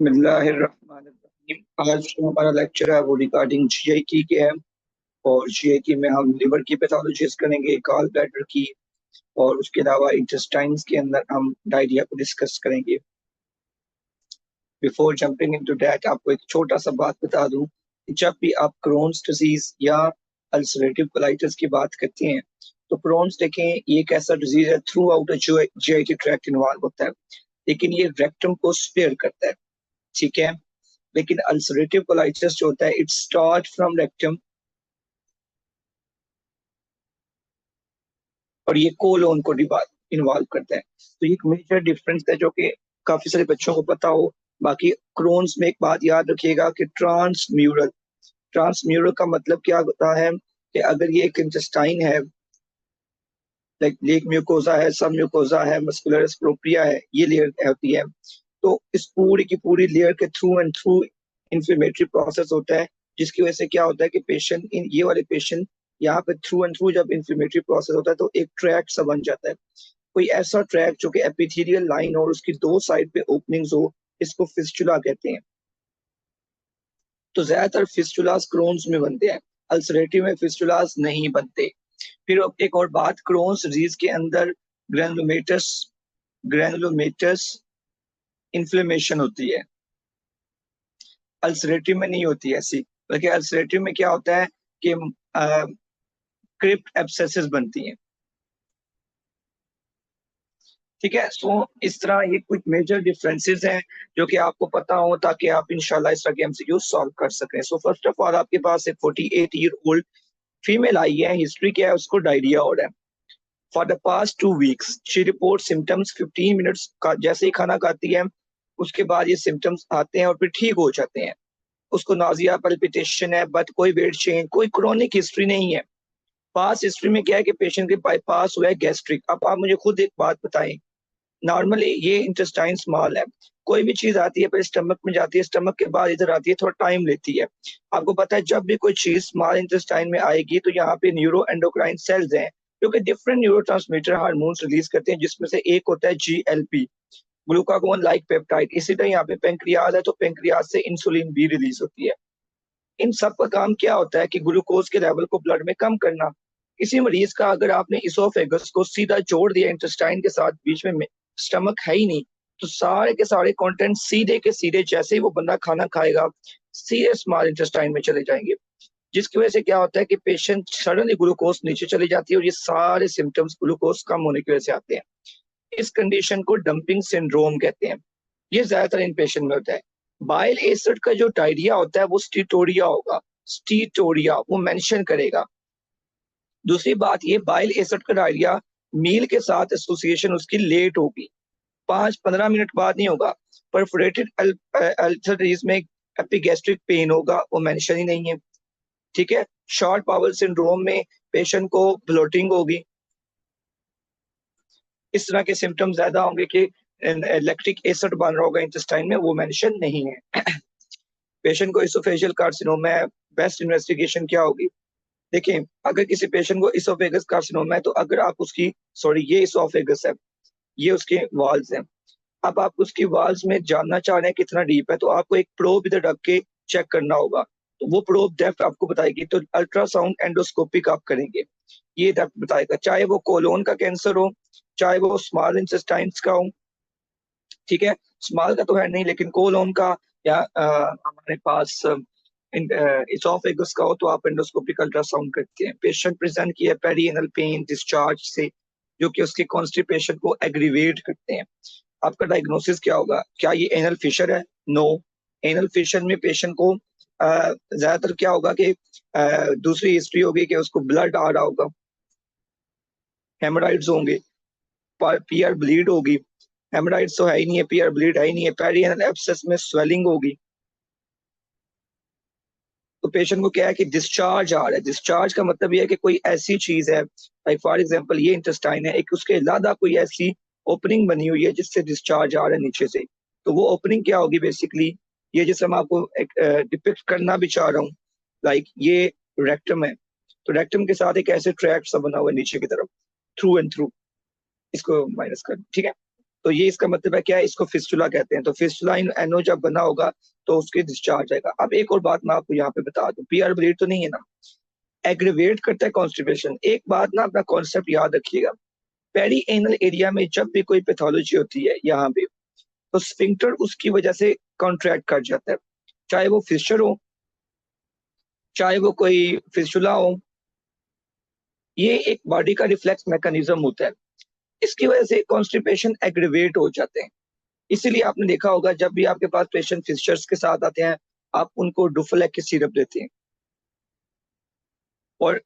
बिस्मिल्लाहिर्रहमानिर्रहीम। आज जो हमारा लेक्चर है वो रिगार्डिंग जीआईटी के है। और जीआईटी में हम लिवर की पैथोलॉजीज करेंगे, गॉल ब्लैडर की, और उसके अलावा इंटेस्टाइन्स के अंदर हम डायरिया को डिस्कस करेंगे। बिफोर जंपिंग इनटू दैट आपको एक छोटा सा बात बता दूं कि जब भी आप क्रोन्स डिजीज या अल्सरेटिव कोलाइटिस की बात करते हैं तो क्रोन्स देखें, ये एक ऐसा डिजीज है throughout GIT tract involve होता है, लेकिन ये रेक्टम को स्पेयर करता है, ठीक है। लेकिन अल्सरेटिव कोलाइटिस जो होता है इट स्टार्ट फ्रॉम रेक्टम और ये कोलोन को इन्वॉल्व करता है। तो ये एक मेजर डिफरेंस है जो कि काफी सारे बच्चों को पता हो। बाकी क्रोन्स में एक बात याद रखिएगा कि ट्रांसम्यूरल का मतलब क्या होता है कि अगर ये एक इंटेस्टाइन है, लाइक लेक म्यूकोजा है, सब म्यूकोजा है, मस्कुलरस प्रोप्रिया है, ये लेयर होती है, तो इस पूरी की पूरी लेयर के through and through inflammatory process होता है, जिसकी वजह से क्या होता है कि पेशेंट ये वाले पेशेंट यहाँ पे थ्रू एंड थ्रू जब इन्फ्लेमेटरी प्रोसेस होता है तो एक ट्रैक सा बन जाता है, कोई ऐसा ट्रैक जो कि एपिथेलियल लाइन और उसकी दो साइड पे ओपनिंग्स हो, इसको फिस्टुला कहते हैं। तो ज्यादातर फिस्टुलास क्रोन्स में बनते हैं, अल्सरेटिव में फिस्टुलास नहीं बनते। फिर एक और बात, क्रोन्स डिजीज के अंदर ग्रैनुलोमेटस इन्फ्लेमेशन होती है, अल्सरेटिव में नहीं होती ऐसी। बल्कि अल्सरेटिव में क्या होता है कि क्रिप्ट एब्सेसिस बनती हैं, ठीक है। सो इस तरह ये कुछ मेजर डिफरेंसेस हैं जो कि आपको पता हो ताकि आप इंशाल्लाह इस तरह के एमसीक्यू सॉल्व कर सकें। सो फर्स्ट ऑफ ऑल आपके पास एक 48 ईयर ओल्ड फीमेल आई है, हिस्ट्री क्या है, उसको डायरिया हो रहा है। For the past 2 weeks she report symptoms 15 minutes का जैसे ही खाना खाती है उसके बाद ये सिम्टम्स आते हैं और फिर ठीक हो जाते हैं। उसको नाजिया, पल्पिटेशन है, बट कोई वेट चेंज, कोई क्रोनिक हिस्ट्री नहीं है। पास हिस्ट्री में क्या है कि पेशेंट के बाईपास हुआ है गैस्ट्रिक। अब आप मुझे खुद एक बात बताएं, नॉर्मली ये इंटेस्टाइन स्मॉल है, कोई भी चीज आती है पहले स्टमक में जाती है, स्टमक के बाद इधर आती है, थोड़ा टाइम लेती है। आपको पता है जब भी कोई चीज स्मॉल इंटेस्टाइन में आएगी तो यहाँ पे न्यूरो एंडोक्राइन सेल्स हैं जो कि डिफरेंट न्यूरोट्रांसमीटर हार्मोन्स रिलीज करते हैं, जिसमें से एक होता है जीएलपी, ग्लूकागोन लाइक पेप्टाइड। इसी तरह यहाँ पे पेंक्रियाज है तो पेंक्रियाज से इंसुलिन भी रिलीज होती है। इन सब का काम क्या होता है कि ग्लूकोज के लेवल को ब्लड में कम करना। किसी मरीज का अगर आपने इसोफेगस को सीधा जोड़ दिया इंटेस्टाइन के साथ, बीच में स्टमक है ही नहीं, तो सारे के सारे कंटेंट सीधे के सीधे जैसे ही वो बंदा खाना खाएगा सीधे स्मॉल इंटेस्टाइन में चले जाएंगे, जिसकी वजह से क्या होता है कि पेशेंट सडनली ग्लूकोज नीचे चली जाती है और ये सारे सिम्टम्स ग्लूकोज कम होने की वजह से आते हैं। इस कंडीशन को डंपिंग सिंड्रोम कहते हैं। ये ज्यादातर इन पेशेंट में होता है। बाइल एसिड का जो डायरिया होता है वो स्टीटोरिया होगा, स्टीटोरिया वो मेंशन करेगा। दूसरी बात, ये बाइल एसिड का डायरिया मील के साथ एसोसिएशन उसकी लेट होगी, 5-15 मिनट बाद नहीं होगा। परफोरेटेड अल्सर में एपिगैस्ट्रिक पेन होगा, वो मेंशन ही नहीं है, ठीक है। शॉर्ट बाउल सिंड्रोम में पेशेंट को ब्लोटिंग होगी, इस तरह के सिम्टम्स ज्यादा होंगे कि लैक्टिक एसिड बन रहा होगा इंटेस्टाइन में, वो मेंशन नहीं है। पेशेंट को इसोफेजियल कार्सिनोमा है, बेस्ट इन्वेस्टिगेशन क्या होगी? देखें, अगर किसी पेशेंट को इसोफेगस कार्सिनोमा है तो अगर आप उसकी ये इसोफेगस है, ये उसके वाल्स हैं, अब आप उसकी वाल्स में जानना चाह रहे हैं कितना डीप है, तो आपको एक प्रोब इधर रख के चेक करना होगा, तो वो प्रोब डेप्थ आपको बताएगी। तो अल्ट्रासाउंड एंडोस्कोपिक आप करेंगे, ये डेप्थ बताएगा, चाहे वो कोलोन का कैंसर हो, चाहे वो स्मॉल इंटेस्टाइन्स का हो, ठीक है। स्मॉल का तो है नहीं, लेकिन कोलोन का या हमारे पास इसोफेगस का हो तो आप एंडोस्कोपिक अल्ट्रासाउंड करते हैं। पेशेंट प्रेजेंट किया पेरिएनल पेन डिस्चार्ज से, जो कि उसके कॉन्स्टिपेशन को एग्रीवेट करते हैं। आपका डायग्नोसिस क्या होगा? क्या ये एनल फिशर है? नो। एनल फिशर में पेशेंट को ज्यादातर क्या होगा कि दूसरी हिस्ट्री होगी कि उसको ब्लड आ रहा होगा, हेमोराइड्स होंगे, पीआर ब्लीड होगी, हेमोराइड्स तो है ही नहीं है, पीआर ब्लीड है ही नहीं है, पेरिएनल एब्सेस में स्वेलिंग होगी। तो पेशेंट को क्या है कि डिस्चार्ज आ रहा है। डिस्चार्ज का मतलब ये है कि कोई ऐसी चीज है, लाइक फॉर एग्जांपल ये इंटेस्टाइन है, एक उसके अलावा कोई ऐसी ओपनिंग बनी हुई है जिससे डिस्चार्ज आ रहा है नीचे से। तो वो ओपनिंग क्या होगी बेसिकली, ये जैसे मैं आपको डिपिक्ट करना भी चाह रहा हूँ, लाइक ये रेक्टम है, तो रेक्टम के साथ एक ऐसे ट्रैक सा बना हुआ है नीचे की तरफ, थ्रू एंड थ्रू, इसको माइनस कर, ठीक है। तो ये इसका मतलब है क्या है, इसको फिस्टुला कहते हैं। तो फिस्टुला इन एनो जब बना होगा तो उसके डिस्चार्ज आएगा। अब एक और बात मैं आपको यहाँ पे बता दूं, पीआर ब्लीड तो नहीं है ना, एग्रीवेट करता है कॉन्स्टिपेशन। एक बात ना अपना कॉन्सेप्ट याद रखिएगा, पेरी एनल एरिया में जब भी कोई पैथोलॉजी होती है यहाँ पे, तो स्फिंक्टर उसकी वजह से कॉन्ट्रैक्ट कर जाता है, चाहे वो फिशर हो, चाहे वो कोई फिस्टुला हो। ये एक बॉडी का रिफ्लेक्स मैकेनिज्म होता है, इसकी वजह से कॉन्स्टिपेशन एग्रीवेट हो जाते हैं। इसीलिए आपने देखा होगा जब भी आपके पास पेशेंट फिशर्स के साथ आते हैं, आप उनको डुफलेक की सिरप देते हैं, और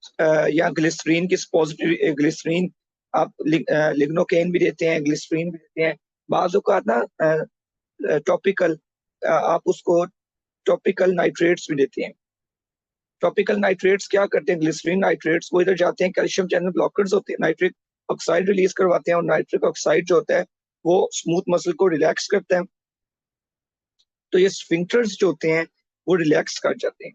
या ग्लिसरीन की सपोजिटरी ग्लिसरीन, आप लिग्नोकेन भी देते हैं, ग्लिसरीन भी देते हैं। बाज़ औक़ात ना टॉपिकल, आप उसको टॉपिकल नाइट्रेट्स भी देते हैं। टॉपिकल नाइट्रेट्स क्या करते हैं, ग्लिसरीन नाइट्रेट्स वो इधर जाते हैं, कैल्शियम चैनल ब्लॉकर्स होते हैं, नाइट्रिक ऑक्साइड रिलीज करवाते हैं, और नाइट्रिक ऑक्साइड जो होता है वो स्मूथ मसल को रिलैक्स करता है, तो ये स्फिंक्टर्स जो होते हैं वो रिलैक्स कर जाते हैं।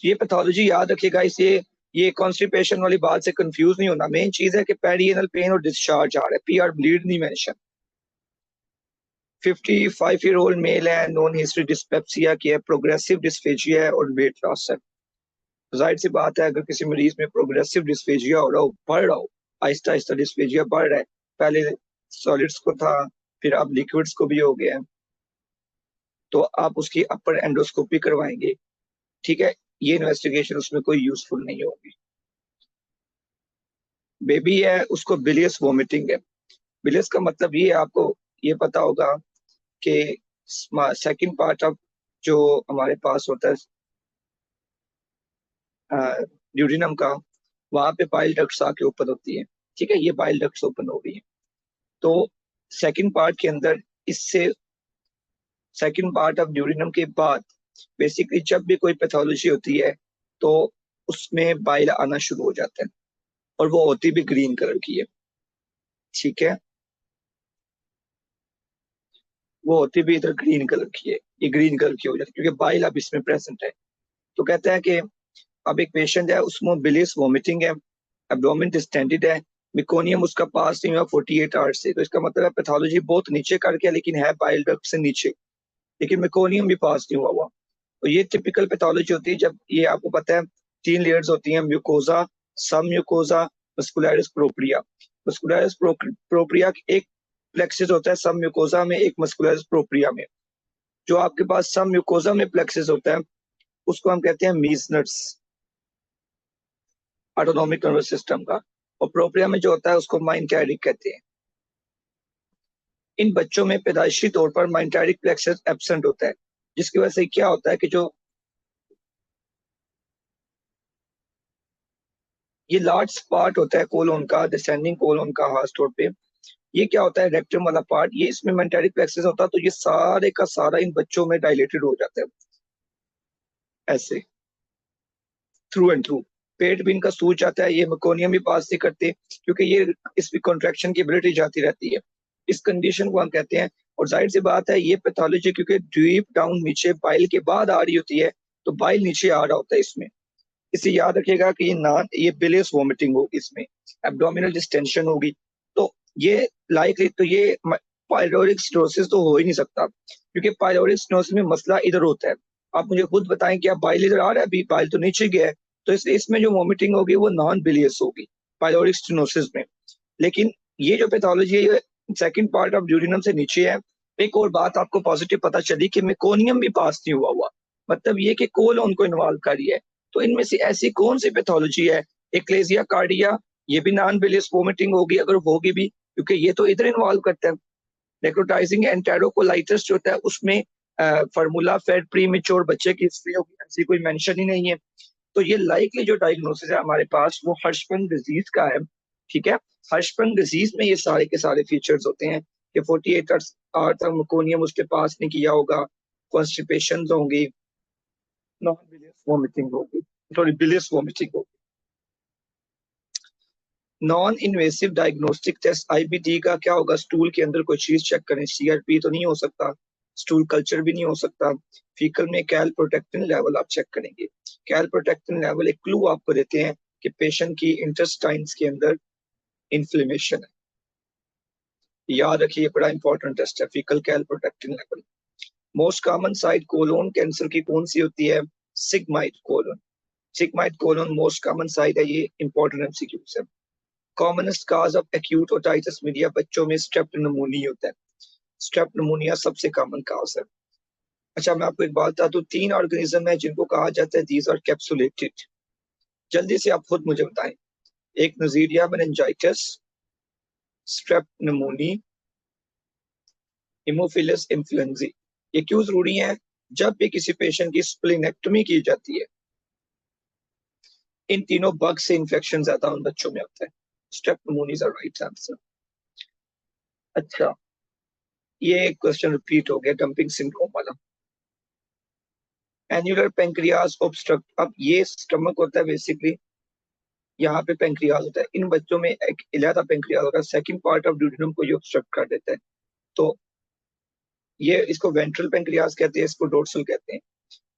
ये पैथोलॉजी याद रखिएगा, इसलिए ये कॉन्स्टिपेशन वाली बात से कंफ्यूज नहीं होना। मेन चीज है कि पेरिएनल पेन और डिस्चार्ज आ रहा है, पीआर ब्लीड नहीं मेंशन। 55-year-old मेल है, नॉन हिस्ट्री डिस्पेप्सिया की है, प्रोग्रेसिव डिस्फेजिया है और वेट लॉस है। जाहिर सी बात है, अगर किसी मरीज में प्रोग्रेसिव डिस्फेजिया हो रहा हो, बढ़ रहा हो, आहिस्ता आहिस्ता डिस्फेजिया बढ़ रहा है, पहले सॉलिड्स को था, फिर अब लिक्विड्स को भी हो गया है, तो आप उसकी अपर एंडोस्कोपी करवाएंगे, ठीक है। ये इन्वेस्टिगेशन उसमें कोई यूजफुल नहीं होगी। बेबी है, उसको बिलियस वोमिटिंग है। बिलियस का मतलब ये आपको ये पता होगा कि सेकंड पार्ट ऑफ जो हमारे पास होता है ड्यूडिनम का, वहां पे पाइल डक्ट्स आके ओपन होती है, ठीक है, ये पाइल डक्ट्स ओपन हो गई है। तो सेकंड पार्ट के अंदर, इससे सेकंड पार्ट ऑफ ड्यूडिनम के बाद बेसिकली जब भी कोई पैथोलॉजी होती है तो उसमें बाइल आना शुरू हो जाता है, और वो होती भी ग्रीन कलर की है, ठीक है, वो होती भी इधर ग्रीन कलर की है, ये ग्रीन कलर की हो जाती है क्योंकि बाइल अब इसमें प्रेजेंट है। तो कहते हैं कि अब एक पेशेंट है, उसमें बिलियस वोमिटिंग है, एब्डोमेन डिस्टेंडेड है, मिकोनियम उसका पास नहीं हुआ 48 आवर्स से, तो इसका मतलब है पैथोलॉजी बहुत नीचे कर गया लेकिन है बाइल डक्ट से नीचे, लेकिन मेकोनियम भी पास नहीं हुआ। तो ये टिपिकल पैथोलॉजी होती है जब ये आपको पता है 3 लेयर्स होती हैं, म्यूकोजा, सब mucosa, muscularis propria. Muscularis propria एक प्लेक्सिस होता है सब म्यूकोजा में, एक मस्कुलरिस प्रोप्रिया में। जो आपके पास सब म्यूकोजा में प्लेक्सिस होता है उसको हम कहते हैं मीजनर्स, ऑटोनॉमिक नर्वस सिस्टम का, और प्रोप्रिया में जो होता है उसको माइंटैरिक कहते हैं। इन बच्चों में पैदाइशी तौर पर माइंटैरिक प्लेक्सस एब्सेंट होता है, जिसकी वजह से क्या होता है कि जो ये लार्ज पार्ट होता है कोलोन का, डिसेंडिंग कोलोन का खास तौर पे, ये क्या होता है रेक्टम वाला पार्ट, ये इसमें मेंटेरिक प्लेक्सस होता है, तो ये सारे का सारा इन बच्चों में डायलेटेड हो जाता है ऐसे, थ्रू एंड थ्रू। पेट भी इनका सूज जाता है, ये मेकोनियम भी पास नहीं करते क्योंकि ये इसकी कॉन्ट्रैक्शन की एबिलिटी जाती रहती है। इस कंडीशन को हम कहते हैं, और जाहिर सी बात है ये पैथोलॉजी क्योंकि डीप डाउन नीचे बाइल के बाद आ रही होती है, तो बाइल नीचे आ रहा होता है इसमें। इसे याद रखिएगा कि ये बिलियस वोमिटिंग होगी, इसमें एब्डोमिनल डिस्टेंशन होगी, तो ये लाइकली तो ये पाइलोरिक स्टेनोसिस तो हो ही नहीं सकता, क्योंकि पाइलोरिक स्टेनोसिस में मसला इधर होता है। आप मुझे खुद बताएं कि आप बाइल इधर आ रहा है, अभी बाइल तो नीचे गया है, तो इसलिए इसमें जो वोमिटिंग होगी वो नॉन बिलियस होगी पाइलोरिक स्टेनोसिस में। लेकिन ये जो पैथोलॉजी है ये सेकंड पार्ट ऑफ ड्यूडिनम से नीचे है। एक और बात आपको पॉजिटिव पता चली कि मेकोनियम भी पास नहीं हुआ, मतलब ये कि कोलोन को इन्वॉल्व करी है। तो इनमें से ऐसी कौन सी पैथोलॉजी है, एक्लेजिया कार्डिया, ये भी नॉन बिलियस वोमिटिंग होगी अगर होगी भी, क्योंकि ये तो इधर इन्वॉल्व करता है। नेक्रोटाइजिंग एंटेरोकोलाइटिस जो होता है उसमें फार्मूला फेड प्रीमेच्योर बच्चे की हिस्ट्री होगी, ऐसी कोई मेंशन ही नहीं है। तो ये लाइकली जो डायग्नोसिस है हमारे पास वो हर्शबर्ग डिजीज का है, ठीक है। हर्शबर्ग डिजीज में ये सारे के सारे फीचर्स होते हैं कि 48 आवर तक मेकोनियम उसके पास नहीं किया होगा, कॉन्स्टिपेशन होंगी, नॉन बिलियस वोमिटिंग होगी, सॉरी बिलियस वोमिटिंग होगी। Non invasive diagnostic test IBD का क्या होगा, स्टूल के अंदर कोई चीज चेक करें, सीआरपी तो नहीं हो सकता, स्टूल कल्चर भी नहीं हो सकता, फीकल में कैल प्रोटेक्टिन लेवल आप चेक करेंगे। कैल प्रोटेक्टिन लेवल एक क्लू आपको देते हैं कि पेशेंट की इंटेस्टाइन्स के अंदर इन्फ्लेमेशन है। याद रखिए, बड़ा इंपॉर्टेंट टेस्ट है, faecal calprotectin level. Most common site colon cancer की कौन सी होती है? Sigmoid colon. Sigmoid colon most common site है, ये इंपॉर्टेंट एमसीक्यूज है। Commonest cause of acute otitis media बच्चों में स्ट्रेप निमोनिया होता है। स्ट्रेप निमोनिया सबसे कॉमन काज है। अच्छा, मैं आपको एक बात बता दूं, 3 ऑर्गेनिज्म है जिनको कहा जाता है दीज आर कैप्सुलेटेड। जल्दी से आप खुद मुझे बताएं। एक Neisseria meningitis, strep pneumonia, haemophilus influenza. ये क्यों जरूरी है? जब भी किसी पेशेंट की स्प्लीनेक्टोमी की जाती है, इन तीनों बग से इंफेक्शन ज्यादा उन बच्चों में होता है। Strep pneumonia is right answer. अच्छा, ये क्वेश्चन रिपीट हो गया, डंपिंग सिंड्रोम वाला। एन्युलर पेंक्रियाज ऑब्स्ट्रक्ट, अब ये स्टमक होता है बेसिकली, यहाँ पे पेंक्रियाज होता है। इन बच्चों में एक इलादा पेंक्रियाज होता है, सेकंड पार्ट ऑफ ड्यूडेनम को ये ऑब्स्ट्रक्ट कर देता है। तो ये, इसको वेंट्रल पेंक्रियाज कहते हैं, इसको डोर्सल कहते हैं।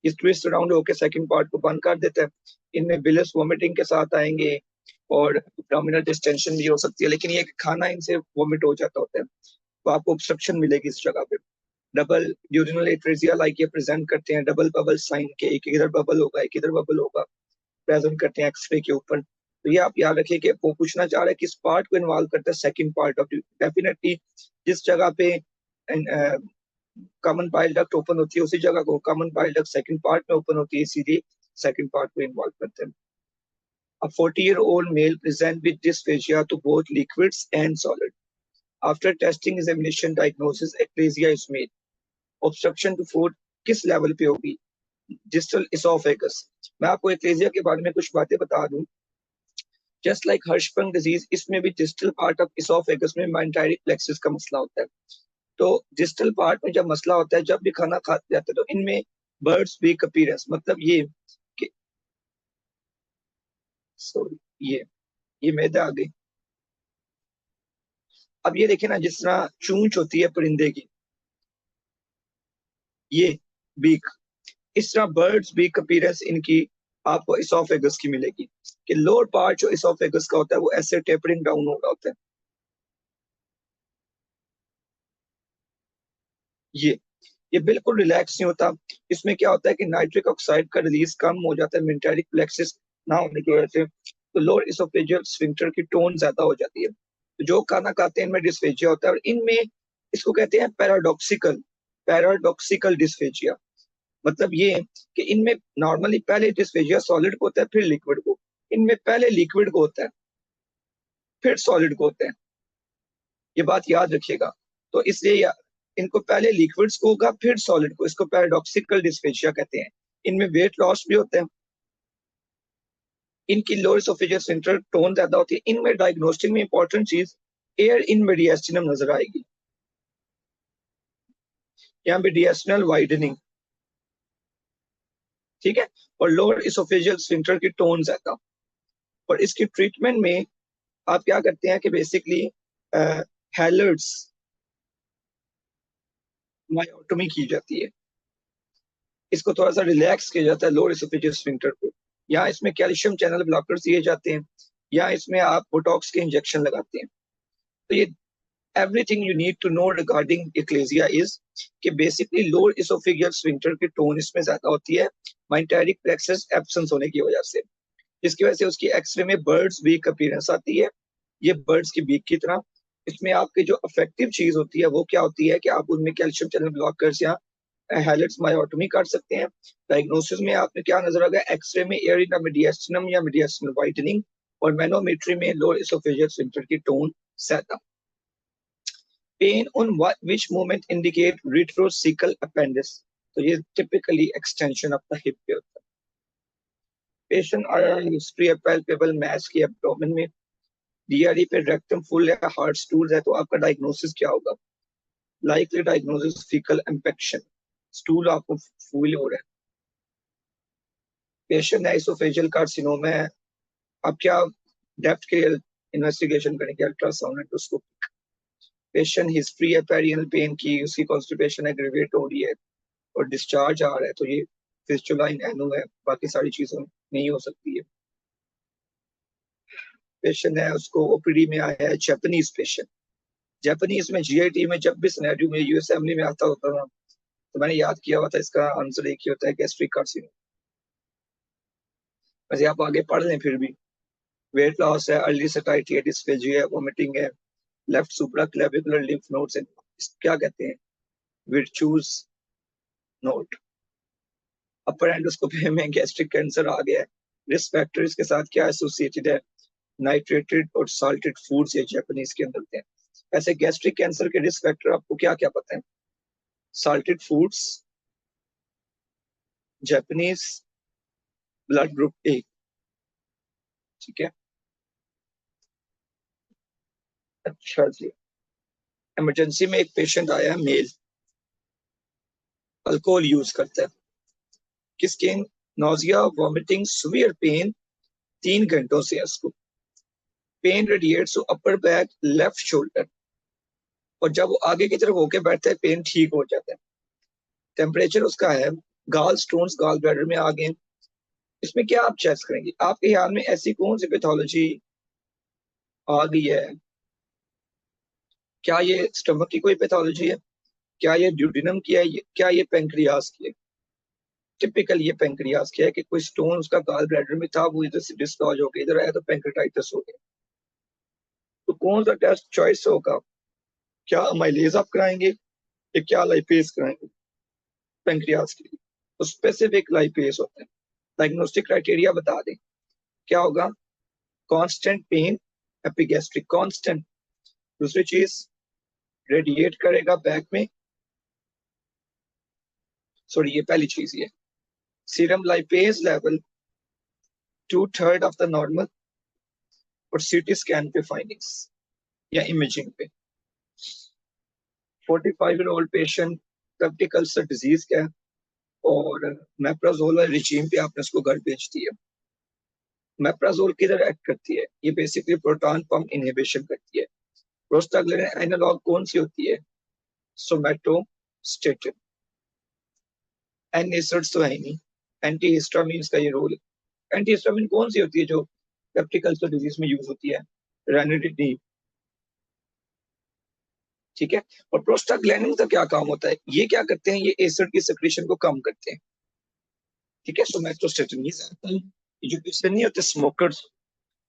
इस ट्विस्ट अराउंड होकर सेकंड पार्ट को बंद कर देता है। इनमें बिलस वोमिटिंग के साथ आएंगे और एब्डोमिनल डिस्टेंशन भी हो सकती है, लेकिन ये खाना इनसे वोमिट हो जाता होता है, तो आपको ऑब्स्ट्रक्शन मिलेगी इस जगह पे। डबल ड्यूरिनल एट्रेजिया लाइक ये प्रेजेंट करते हैं, डबल बबल साइन के, एक इधर बबल होगा एक इधर बबल होगा, प्रेजेंट करते हैं एक्सरे के ऊपर। तो ये आप याद रखिए कि वो पूछना चाह रहे हैं किस पार्ट को इन्वॉल्व करता है, सेकंड पार्ट ऑफ डेफिनेटली जिस जगह पे कॉमन बाइल डक्ट ओपन होती है उसी जगह को common bile duct second part में ओपन होती है, इसीलिए सेकंड पार्ट को इन्वॉल्व करते हैं। A 40-year-old male present with dysphagia to both liquids and solid. After testing examination diagnosis, ectasia is made. Obstruction to food किस लेवल पे होगी? Distal oesophagus. मैं आपको ectasia के बारे में कुछ बातें बता दूं। जस्ट लाइक हर्शबर्ग डिजीज, इसमें भी डिस्टल पार्ट ऑफ इसोफेगस में मेंटाइरिक प्लेक्सस का मसला होता है। तो डिस्टल पार्ट में जब मसला होता है, जब भी खाना खाते जाते हैं, तो इनमें बर्ड्स वीक अपीयरेंस, मतलब ये कि सॉरी, ये मैदा आ गई। अब ये देखे ना, जिस तरह चूंच होती है परिंदे की, ये बीक, इस तरह बर्ड्स बीक अपीयरेंस इनकी आपको इसोफेगस की मिलेगी, कि लोअर पार्ट जो इसोफेगस का होता है वो ऐसे टेपरिंग डाउन हो रहा होता है। ये बिल्कुल रिलैक्स नहीं होता। इसमें क्या होता है कि नाइट्रिक ऑक्साइड का रिलीज कम हो जाता है मेंटारिक प्लेक्सिस ना होने की वजह से, तो लोअर इसोफेजियल स्फिंक्टर की टोन ज्यादा हो जाती है। तो जो खाना खाते हैं इनमें डिस्फेजिया होता है, और इनमें इसको कहते हैं पैराडॉक्सिकल पैराडॉक्सिकल डिस्फेजिया। मतलब ये कि इनमें नॉर्मली पहले डिस्फेजिया सॉलिड को होता है फिर लिक्विड को, इनमें पहले लिक्विड को होता है फिर सॉलिड को होता है। ये बात याद रखिएगा। तो इसलिए इनको पहले लिक्विड्स को होगा फिर सॉलिड को, इसको पैराडॉक्सिकल डिस्फेजिया कहते हैं। इनमें वेट लॉस भी होता है, इनकी लोअर एसोफेजियल स्फिंक्टर टोन ज्यादा होती है। इनमें डायग्नोस्टिक में इंपॉर्टेंट चीज एयर इन मीडियस्टिनम नजर आएगी, यहाँ पे डिएस्टिनल वाइडनिंग, ठीक है, और लोअर एसोफेजियल स्फिंक्टर की टोन ज्यादा। और इसकी ट्रीटमेंट में आप क्या करते हैं कि बेसिकली हैलर्ड्स मायोटोमी की जाती है, इसको थोड़ा सा रिलैक्स किया जाता है लोअर एसोफेजियल स्फिंक्टर को, या इसमें कैल्शियम चैनल ब्लॉकर्स दिए जाते हैं, या इसमें आप बोटॉक्स के इंजेक्शन लगाते हैं। तो ये everything you need to know regarding achalasia is कि बेसिकली लोअर एसोफेजियल स्फिंक्टर की टोन इसमें ज्यादा होती है माइंटेरिक प्लेक्सस एब्सेंस होने की वजह से, जिसकी वजह से उसकी एक्सरे में बर्ड्स वीक अपीयरेंस आती है, ये बर्ड्स की बीक की तरह। इसमें आपकी जो अफेक्टिव चीज होती है वो क्या होती है कि आप उनमें कैल्शियम चैनल ब्लॉकर्स या हैलिक्स मायोटोमी कर सकते हैं। डायग्नोसिस में आपने क्या नजर आ गया, एक्सरे में एयर इन मीडियस्टिनम या मीडियस्टिनल वाइडनिंग, और मैनोमेट्री में लोअर एसोफेजियल स्फिंक्टर की टोन ज्यादा। Pain on which movement indicate retrocaecal appendix, तो ये typically extension of the hip पे होता है। पेशेंट हिस्ट्री है पैल्पेबल मैस की एब्डोमेन में, डीआरई पे रेक्टम फुल है, हार्ट स्टूल है, तो आपका डायग्नोसिस क्या होगा? Likely diagnosis faecal infection, stool आपको फूल हो रहा है। पेशेंट है इसोफेजियल कार्सिनोमा है, आप क्या डेप्थ के इन्वेस्टिगेशन करेंगे, अल्ट्रासाउंड एंडोस्कोपी। पेशेंट हिस्ट्री है पेरियनल पेन की, उसकी कॉन्स्टिपेशन एग्रीवेट हो रही है और डिस्चार्ज आ रहा है, तो ये फिस्टुला इन एनो है, बाकी सारी चीजें नहीं हो सकती है। पेशेंट है उसको ओपीडी में आया है, जैपनीज पेशेंट, जापानीज में जीआईटी में जब भी सिनेरियो में यूएस असेंबली में आता होता था तो मैंने याद किया हुआ था, इसका आंसर एक ही होता है, गैस्ट्रिक कार्सिनोमा। वैसे आप आगे पढ़ लें फिर भी। वेट लॉस है, अर्ली सैटिस्फैक्टरी है, डिस्फेजिया है, वोमिटिंग है, लेफ्ट सुप्राक्लेविकुलर लिम्फ नोड्स है, क्या कहते हैं, विर्चूज नोड। अपर एंडोस्कोपी में गैस्ट्रिक कैंसर आ गया है। रिस्क फैक्टर इसके साथ क्या एसोसिएटेड है, नाइट्रेटेड और साल्टेड फूड्स या जापानीज के अंदर हैं। ऐसे गैस्ट्रिक कैंसर के रिस्क फैक्टर आपको क्या क्या पता है? Salted foods, Japanese, blood group A. ठीक है, अच्छा जी। इमरजेंसी में एक पेशेंट आया है, मेल, अल्कोहल यूज करता है, किसके, नोजिया, वॉमिटिंग, सुवियर पेन 3 घंटों से उसको, pain radiates upper back, left shoulder, और जब वो आगे की तरफ होके बैठता है पेन ठीक हो जाता है। टेम्परेचर उसका है, गाल स्टोन्स गाल ब्लैडर में आ गए। इसमें क्या आप चेक करेंगे? आपके ख्याल में ऐसी कौन सी पैथोलॉजी आ गई है? क्या ये स्टमक की कोई पैथोलॉजी है? क्या ये ड्यूडिनम की है? क्या ये पेंक्रियास की है? टिपिकल ये पेंक्रियास की है कि कोई स्टोन उसका गाल ब्लैडर में था, वो इधर से डिस्लॉज होकर इधर आया तो पेंक्रेटाइटिस हो गया। तो कौन सा टेस्ट चॉइस होगा? क्या अमाइलेज आप कराएंगे या क्या लाइपेज कराएंगे पेंक्रियास के लिए? तो स्पेसिफिक लाइपेज होता है। डायग्नोस्टिक क्राइटेरिया बता दें, क्या होगा? Constant pain, epigastric constant. दूसरी चीज, रेडिएट करेगा बैक में, सॉरी ये पहली चीज है। Serum lipase level 2/3 of the normal, और सीटी स्कैन पे फाइंडिंग्स या इमेजिंग पे। 45-year-old patient, peptic ulcer disease का है, और मेप्राजोल रिजीम पे आपने उसको घर भेज दिया। मेप्राजोल किधर एक्ट करती है? ये बेसिकली प्रोटॉन पंप इनहिबिशन करती है। प्रोस्टाग्लैंडिन एनालॉग कौन सी होती है? सोमैटोस्टेटिन। एनएसिड्स तो है ही नहीं, एंटीहिस्टामिन का ये रोल है। एंटीहिस्टामिन कौन सी होती है जो पेप्टिक अल्सर डिजीज में यूज होती है? रेनिडिन। ठीक है, और प्रोस्टाग्लैंडिन का क्या काम होता है? ये क्या करते हैं? ये एसिड की सिक्रीशन को कम करते हैं। ठीक है, सोमैटोस्टेटिन ये जो पेशेंट नहीं होते स्मोकर्स,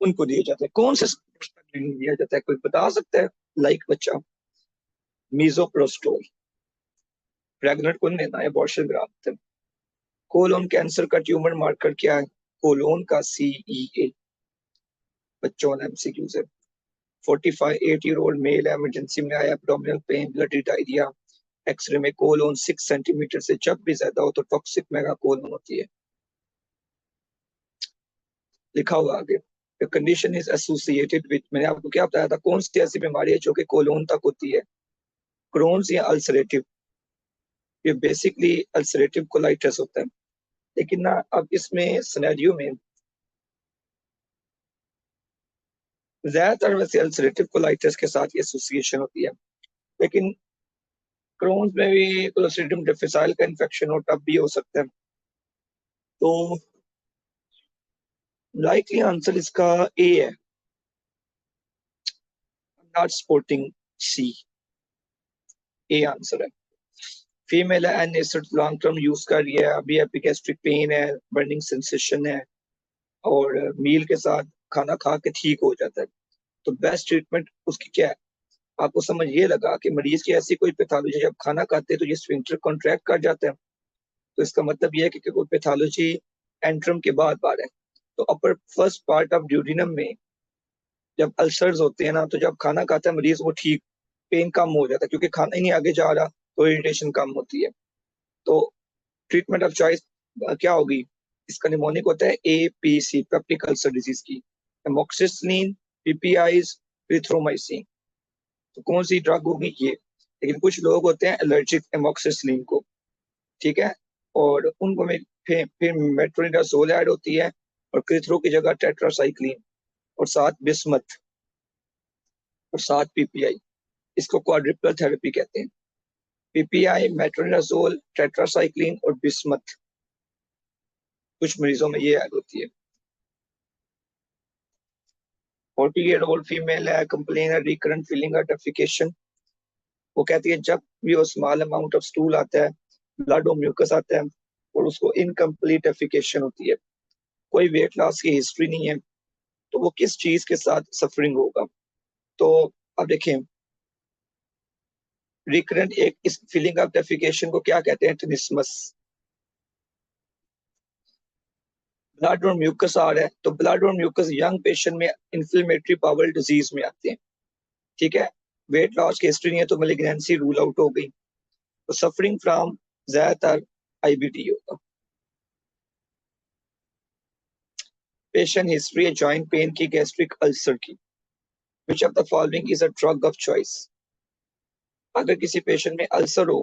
उनको दिया जाता है। कौन से प्रोस्टाग्लैंडिन दिया जाता है, कोई बता सकता है? लाइक बच्चा, मीजोप्रोस्टोल। प्रेग्नेंट को लेना है, अबॉर्शन कराते हैं। कोलोन कैंसर का ट्यूमर मार्कर क्या है? कोलोन का CEA। बच्चों ने एमसीक्यू से। 45-8-year-old मेल है, इमरजेंसी में आया, abdominal pain, bloody diarrhoea, x-ray में कोलोन 6 सेंटीमीटर से जब भी ज्यादा हो तो टॉक्सिक मेगा कोलोन होती है। लिखा हुआ आगे, The condition is associated with, मैंने आपको क्या बताया था, कौन सी ऐसी बीमारी है जो कि कोलोन तक होती है? क्रोन्स या अल्सरेटिव? ये बेसिकली अल्सरेटिव कोलाइटिस होता है। लेकिन ना अब इसमें सिनेरियो में ज्यादातर वैसे अल्सरेटिव कोलाइटिस के साथ ये एसोसिएशन होती है, लेकिन क्रोन्स में भी क्लोस्ट्रीडियम डिफिसाइल का इन्फेक्शन हो तब भी हो सकता है। तो लाइकली आंसर इसका ए है, not sporting C. A answer है। फीमेल है, an acid long term use कर रही है, अभी एपिगैस्ट्रिक पेन है, बर्निंग सेंसेशन है, और मील के साथ खाना खा के ठीक हो जाता है। तो बेस्ट ट्रीटमेंट उसकी क्या है? आपको समझ ये लगा कि मरीज की ऐसी कोई पैथोलॉजी, जब खाना खाते हैं तो ये स्फिंक्टर कॉन्ट्रैक्ट कर जाता है, तो इसका मतलब ये है कि कोई पैथोलॉजी एंट्रम के बाद बार है। तो अपर फर्स्ट पार्ट ऑफ ड्यूडिनम में जब अल्सर्स होते हैं ना, तो जब खाना खाता है मरीज वो ठीक, पेन कम हो जाता है, क्योंकि खाना ही नहीं आगे जा रहा तो इरिटेशन कम होती है। तो ट्रीटमेंट ऑफ चॉइस क्या होगी? इसका निमोनिक होता है APC, पेप्टिक अल्सर डिजीज की, एमोक्सिसिलिन, PPIs, एरिथ्रोमाइसिन। तो कौन सी ड्रग होगी ये? लेकिन कुछ लोग होते हैं एलर्जिक एमोक्सिसिलिन को, ठीक है, और उनको में फिर मेट्रोनिडाजोल ऐड होती है, और क्रिथ्रो की जगह टेट्रासाइक्लिन, और साथ बिस्मथ, और साथ PPI। इसको क्वाड्रिपल थेरेपी कहते हैं। PPI, मेट्रोनिडाजोल, टेट्रासाइक्लिन और बिस्मथ, कुछ मरीजों में ये ऐड होती है। 40-year-old फीमेल है, कंप्लेन है रिकरेंट फीलिंग ऑफ डेफिकेशन। वो कहती है जब भी वो स्मॉल अमाउंट ऑफ स्टूल आता है, ब्लड और म्यूकस आता है और उसको इनकम्प्लीट डेफिकेशन होती है, कोई वेट लॉस की हिस्ट्री नहीं है, तो वो किस चीज के साथ सफरिंग होगा? तो अब देखें, रिकरेंट एक इस फीलिंग ऑफ डेफिकेशन को क्या कहते हैं? टेनिस्मस। ब्लड और म्यूकस आ रहा है, तो ब्लड और म्यूकस यंग पेशेंट में इन्फ्लेमेटरी बाउल डिजीज में आते हैं। ठीक है, वेट लॉस की हिस्ट्री नहीं है तो मेलिग्नेंसी रूल आउट हो गई, तो सफरिंग फ्रॉम ज्यादातर आईबीडी होगा। पेशेंट हिस्ट्री है जॉइंट पेन की, गैस्ट्रिक अल्सर की, which of the following is a drug of choice? अगर किसी पेशेंट में अल्सर हो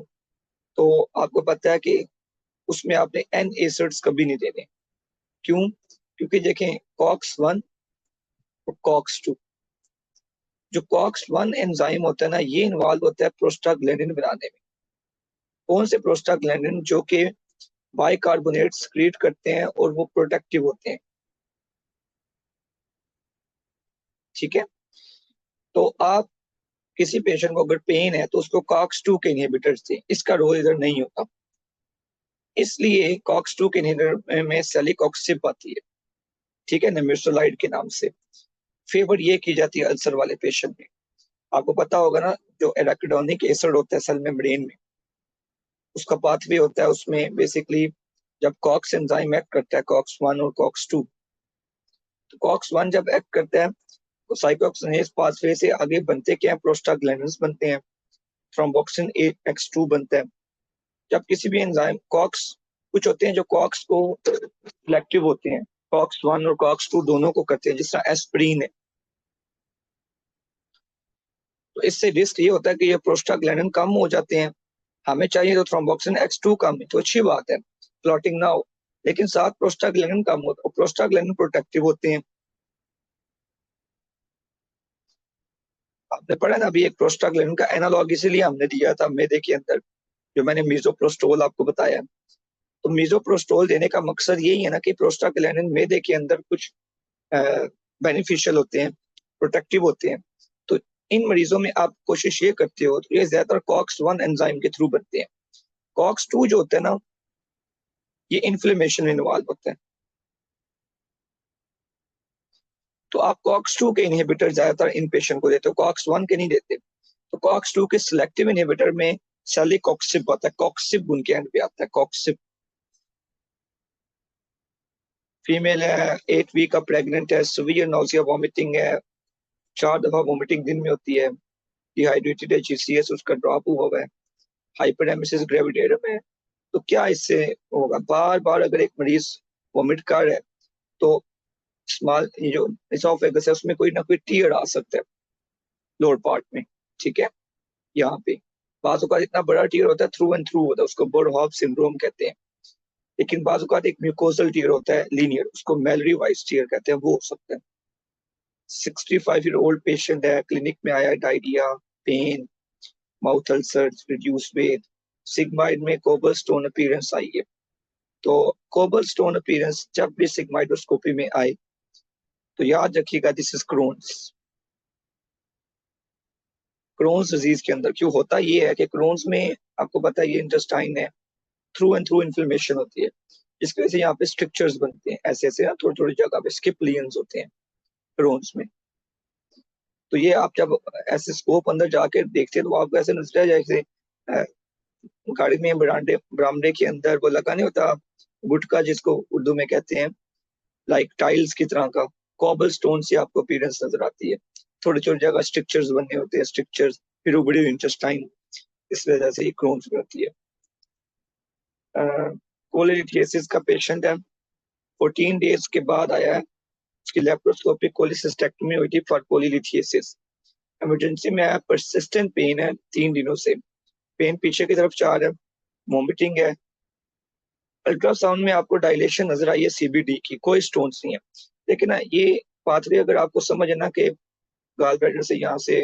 तो आपको पता है कि उसमें आपने एन एसिड्स कभी नहीं देने। क्यों? क्योंकि देखें कॉक्स 1 और कॉक्स 2, जो कॉक्स 1 एंजाइम होता है ना, ये इन्वॉल्व होता है प्रोस्टाग्लैंडिन बनाने में। कौन से प्रोस्टाग्लैंडिन? जो कि बाइकार्बोनेट सक्रीट करते हैं और वो प्रोटेक्टिव होते हैं। ठीक है, तो आप किसी पेशेंट को अगर पेन है तो उसको कॉक्स 2 के इनहिबिटर्स दें, इसका रोल इधर नहीं होता। इसलिए कॉक्स 2 के इनहिबिटर में सेलिकॉक्सिब आती है, ठीक है, नेमेसोलाइड के नाम से। फेवर ये की जाती है अल्सर वाले पेशेंट में। आपको पता होगा ना, जो एराकिडोनिक एसिड होता है सेल मेम्ब्रेन में, उसका पाथवे होता है उसमें बेसिकली, जब कॉक्स एंजाइम एक्ट करता है कॉक्स 1 और कॉक्स 2, तो कॉक्स 1 जब एक्ट करता है तो साइक्लोऑक्सीनेज पाथवे से आगे बनते क्या है? प्रोस्टाग्लैंडिन्स बनते हैं, थ्रोम्बोक्सिन X2 बनता है। जब किसी भी एंजाइम कॉक्स, कुछ होते हैं जो कॉक्स को सिलेक्टिव होते हैं, कॉक्स 1 और कॉक्स 2 दोनों को करते हैं, जिस तरह एस्प्रिन है। तो इससे रिस्क ये होता है कि ये प्रोस्टाग्लैंडिन कम हो जाते हैं। हमें चाहिए तो थ्रोम्बोक्सिन X2 कम है तो अच्छी बात है, क्लॉटिंग ना हो, लेकिन साथ प्रोस्टाग्लैंडिन कम होता है, प्रोस्टाग्लैंडिन प्रोटेक्टिव होते हैं। आपने पढ़ा ना अभी, एक प्रोस्टाग्लैंडिन का एनालॉग इसीलिए हमने दिया था मैदे के अंदर, जो मैंने मीजोप्रोस्टोल आपको बताया। तो मीजोप्रोस्टोल देने का मकसद यही है ना कि प्रोस्टाग्लैंडिन मैदे के अंदर कुछ बेनिफिशियल होते हैं, प्रोटेक्टिव होते हैं। तो इन मरीजों में आप कोशिश ये करते हो, तो ये ज्यादातर कॉक्स 1 एंजाइम के थ्रू बनते हैं। कॉक्स 2 जो होते हैं ना, ये इन्फ्लेमेशन में इन्वॉल्व होता है। तो आप कॉक्स 2 के इनहिबिटर ज्यादातर इन पेशेंट को देते हो, कॉक्स 1 के नहीं देते। तो कॉक्स 2 के सिलेक्टिव इनहिबिटर में सेलिकॉक्सिब आता है, कॉक्सिब उनके एंड पे आता है, कॉक्सिब। फीमेल है, 8 वीक का प्रेग्नेंट है, सीवियर नोजिया वॉमिटिंग है, 4 दफा वॉमिटिंग दिन में होती है, डिहाइड्रेटेड है, जीसीएस उसका ड्रॉप हुआ है, हाइपरएमेसिस ग्रेविडेरम है। तो क्या इससे होगा? बार बार अगर एक मरीज वॉमिट कर रहा है तो स्मॉल जो इसोफेगस है उसमें कोई ना कोई टीयर आ सकता है लोअर पार्ट में। ठीक है, यहाँ पे बाजू का इतना बड़ा टीयर होता है, थ्रू एंड थ्रू होता है, उसको बोरहॉफ सिंड्रोम कहते हैं। लेकिन बाजू का एक म्यूकोजल टीयर होता है लीनियर, उसको मैलरी वाइस टीयर कहते हैं, वो हो सकता है। 65-year-old पेशेंट है, क्लिनिक में आया, diarrhoea, pain, mouth ulcer, reduce weight, sigmoid में कोबल स्टोन अपीयरेंस आई है। तो कोबल स्टोन अपीयरेंस जब भी सिग्माइडोस्कोपी में आए तो याद रखिएगा this is Crohn's. Crohn's disease के अंदर क्यों होता ये है कि क्रोन्स में आपको पता है ये इंटेस्टाइन है, थ्रू एंड थ्रू इन्फ्लेमेशन होती है, जिसकी वजह से यहाँ पे स्ट्रक्चर्स बनते हैं ऐसे ऐसे ना, थोड़ी थोड़ी जगह पे स्किप लीजन्स होते हैं क्रोन्स में। तो ये आप जब ऐसे स्कोप अंदर जाके देखते हैं तो आपको ऐसे नजर आ जाए जैसे गाड़ी में बरामदे बरामदे के अंदर वो लगा नहीं होता गुटका, जिसको उर्दू में कहते हैं, लाइक टाइल्स की तरह का कॉबल स्टोन से आपको अपीयरेंस नजर आती है, थोड़ी छोटी जगह स्ट्रक्चर्स बने होते हैं, स्ट्रक्चर्स फिर उबड़ी हुई इंटेस्टाइन, इस वजह से ये क्रोन्स में होती है। कोलिलिथियासिस का पेशेंट है, 14 डेज के बाद आया है, उसकी लेप्रोस्कोपिक कोलिसिस्टेक्टमी हुई थी फॉर कोलिलिथियासिस। इमरजेंसी में आया, परसिस्टेंट पेन है 3 दिनों से, पेन पीछे की तरफ जा रहा है, वॉमिटिंग है। अल्ट्रासाउंड में आपको डायलेशन नजर आई है सीबीडी की, कोई स्टोन्स नहीं है। लेकिन ना ये पाथवे अगर आपको समझ है ना कि गाल ब्लैडर से यहाँ से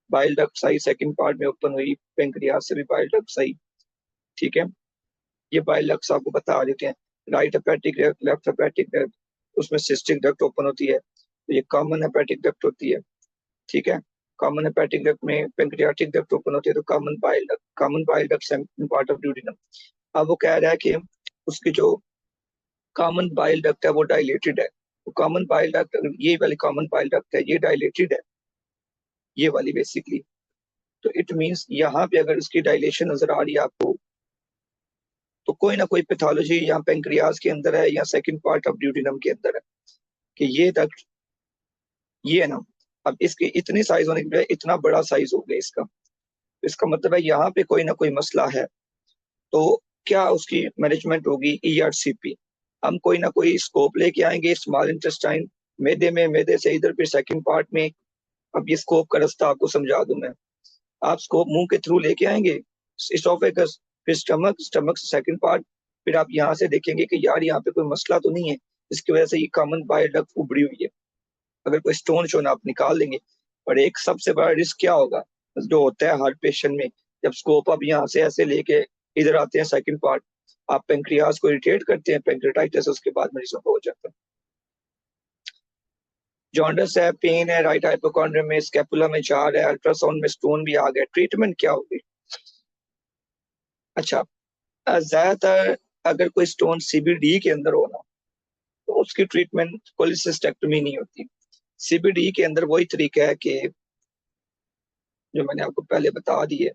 बाइल डक्ट आई, सेकंड पार्ट में ओपन हुई, पेंक्रियास से भी बाइल डक्ट आई। ठीक है, ये बाइल डक्ट आपको बता देते हैं, right hepatic duct, left hepatic duct, उसमें सिस्टिक डक्ट ओपन होती है, तो ये कॉमन हेपेटिक डक्ट होती है, ठीक है। कॉमन हेपेटिक डक्ट में पेंक्रियाटिक डक्ट ओपन होती है, तो common bile duct part of duodenum. अब वो कह रहा है कि उसकी जो कॉमन बाइल डक्ट है वो डायलेटेड है। तो कॉमन बाइल डक्ट, ये वाली कॉमन बाइल डक्ट है, ये डायलेटेड है, ये वाली बेसिकली। तो इट मींस यहाँ पे अगर इसकी डायलेशन नजर आ रही है आपको, तो कोई ना कोई पैथोलॉजी यहाँ पेंक्रियाज के अंदर है या सेकंड पार्ट ऑफ ड्यूडेनम के अंदर है, कि ये डक्ट ये है ना। अब इसके इतने साइज होने के बजाय इतना बड़ा साइज हो गया इसका, तो इसका मतलब है यहाँ पे कोई ना कोई मसला है। तो क्या उसकी मैनेजमेंट होगी? ERCP। हम कोई ना कोई स्कोप लेके आएंगे स्मॉल इंटेस्टाइन, मैदे में, मैदे से इधर फिर सेकंड पार्ट में। अब ये स्कोप का रास्ता आपको समझा दूं मैं। आप स्कोप मुंह के थ्रू लेके आएंगे, इसोफेगस, फिर स्टमक, स्टमक से सेकंड पार्ट, फिर आप यहाँ से देखेंगे कि यार यहाँ पे कोई मसला तो नहीं है, इसकी वजह से ये कॉमन बाइल डक्ट उभरी हुई है। अगर कोई स्टोन शोन आप निकाल देंगे। और एक सबसे बड़ा रिस्क क्या होगा जो होता है हर पेशेंट में, जब स्कोप आप यहाँ से ऐसे लेके इधर आते हैं सेकंड पार्ट, आप पेंक्रियाज को इरिटेट करते हैं, पेंक्रेटाइटिस, उसके बाद मरीजों को हो जाता है। जॉन्डिस है, पेन है, राइट हाइपोकॉन्ड्रियम में, स्कैपुला में जार है, अल्ट्रासाउंड में स्टोन भी आ गया, ट्रीटमेंट क्या होगी? अच्छा, ज्यादातर अगर कोई स्टोन CBD के अंदर हो ना, तो उसकी ट्रीटमेंट कोलिसिस्टेक्टमी नहीं होती। CBD के अंदर वही तरीका है कि जो मैंने आपको पहले बता दी है।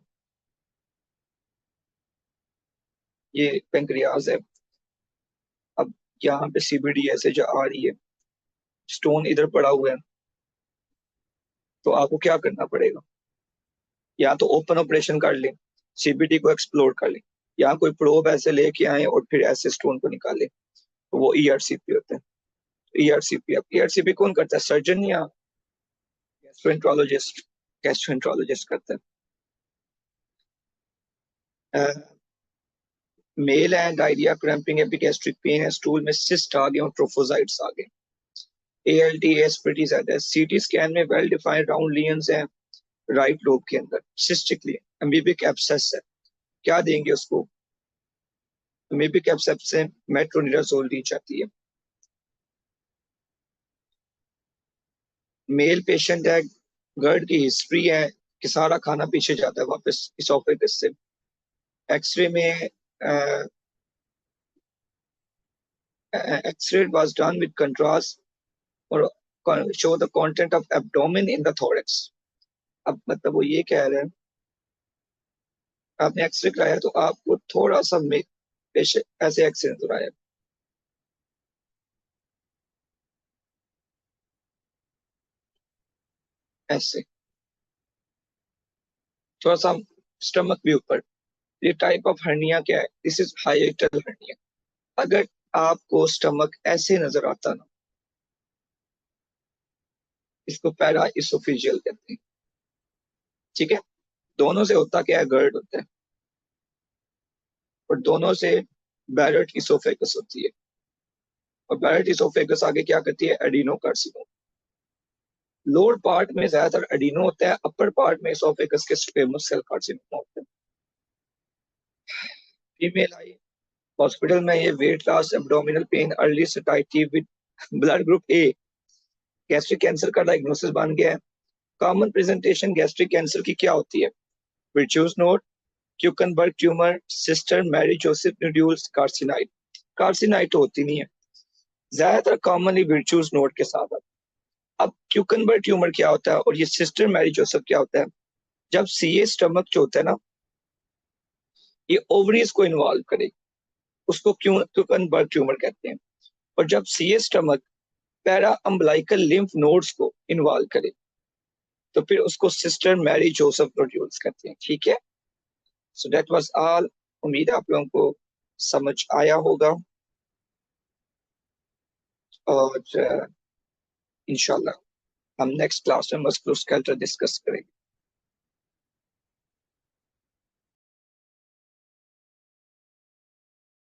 ये पेंक्रियाज है, अब यहाँ पे CBD ऐसे जो आ रही है, स्टोन इधर पड़ा हुआ है, तो आपको क्या करना पड़ेगा? या तो ओपन ऑपरेशन कर लें, CBD को एक्सप्लोर कर लें, या कोई प्रोब ऐसे लेके आए और फिर ऐसे स्टोन को निकालें, तो वो ERCP होता है। ERCP, अब ERCP कौन करता है? सर्जन या गैस्ट्रोएंट्रोलॉजिस्ट? गैस्ट्रोएंट्रोलॉजिस्ट करता है। मेल है, डायरिया, क्रैम्पिंग, एपिगैस्ट्रिक पेन है, स्टूल में सिस्ट आ गए और ट्रोफोजाइट्स आ गए, ALT, एस्पिरिटीज है, CT स्कैन में वेल डिफाइंड राउंड लीजन्स हैं राइट लोब के अंदर, सिस्टिक लीजन, अमीबिक एब्सेस है, क्या देंगे उसको? अमीबिक एब्सेस से मेट्रोनिडाजोल दी जाती है। मेल पेशेंट है, गर्ड की हिस्ट्री है कि सारा खाना पीछे जाता है वापस इसोफेगस से। एक्सरे में X-ray was done with contrast और show the content of abdomen in the thorax. अब मतलब वो ये कह रहे हैं, आपने एक्सरे कराया तो आपको थोड़ा सा ऐसे एक्सरे नजर आया, ऐसे थोड़ा सा स्टमक भी ऊपर। ये टाइप ऑफ हर्निया क्या है? This is hiatal hernia. अगर आपको स्टमक ऐसे नजर आता ना, इसको पैरा इसोफेजियल कहते हैं, ठीक है। दोनों से होता क्या है? गर्ड होता है, और दोनों से बैरट इसोफेगस होती है, और बैरट इसोफेगस आगे क्या करती है? एडिनो कार्सिनोम। लोअर पार्ट में ज्यादातर एडिनो होता है, अपर पार्ट में इसोफेगस के स्क्वेमस सेल कार्सिनोम होता है। फीमेल आई हॉस्पिटल में, ये weight loss, abdominal pain, early satiety with blood group A, gastric cancer का डायग्नोसिस बन गया है। कॉमन प्रेजेंटेशन गैस्ट्रिक कैंसर की क्या होती है? Virchow's node, Krukenberg tumour, sister Mary Joseph nodules, carcinoid. Carcinoid तो होती नहीं है, ज्यादातर कॉमनली विर्चूज नोड के साथ। अब क्यूकनबर्ग ट्यूमर क्या होता है और ये सिस्टर मैरी जोसेफ क्या होता है? जब CA स्टमक जो होता है ना, ये ओवरीज को इन्वॉल्व करे, उसको क्यूकनबर्ग ट्यूमर कहते हैं। और जब CA stomach para umbilical lymph nodes को इन्वॉल्व करे, तो फिर उसको सिस्टर मैरी जोसेफ नोड्यूल्स कहते हैं, ठीक है। So that was all. उम्मीद है आप लोगों को समझ आया होगा, और इंशाल्लाह हम नेक्स्ट क्लास में मस्कुलोस्केलेटल डिस्कस करेंगे।